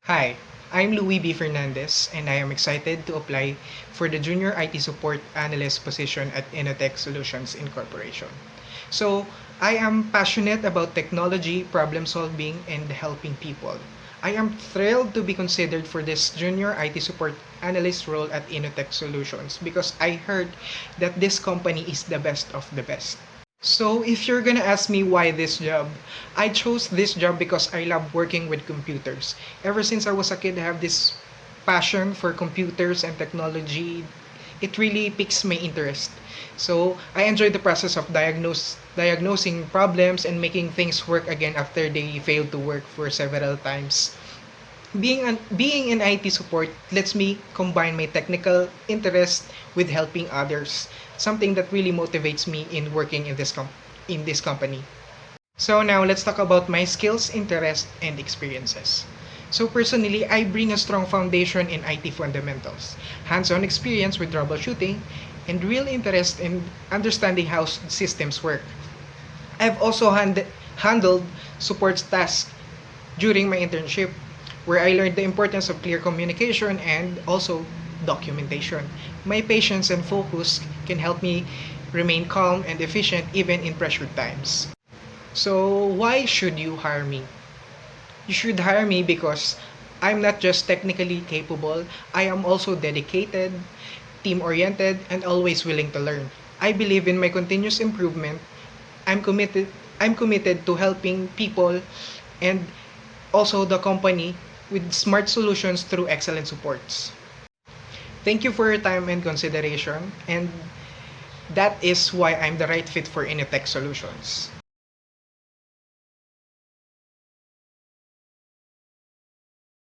Hi, I'm Louis B. Fernandez, and I am excited to apply for the Junior IT Support Analyst position at Innotech Solutions Incorporation. So, I am passionate about technology, problem solving, and helping people. I am thrilled to be considered for this Junior IT Support Analyst role at Innotech Solutions because I heard that this company is the best of the best. So, if you're gonna ask me why this job, I chose this job because I love working with computers. Ever since I was a kid, I have this passion for computers and technology. It really piques my interest. So, I enjoy the process of diagnosing problems and making things work again after they failed to work for several times. Being in IT support lets me combine my technical interest with helping others, something that really motivates me in working in this company. So now let's talk about my skills, interests, and experiences. So personally, I bring a strong foundation in IT fundamentals, hands-on experience with troubleshooting, and real interest in understanding how systems work. I've also handled support tasks during my internship, where I learned the importance of clear communication and also documentation. My patience and focus can help me remain calm and efficient even in pressured times. So, why should you hire me? You should hire me because I'm not just technically capable, I am also dedicated, team oriented, and always willing to learn. I believe in my continuous improvement. I'm committed I'm committed to helping people and also the company with smart solutions through excellent supports. Thank you for your time and consideration, and that is why I'm the right fit for Initech Solutions.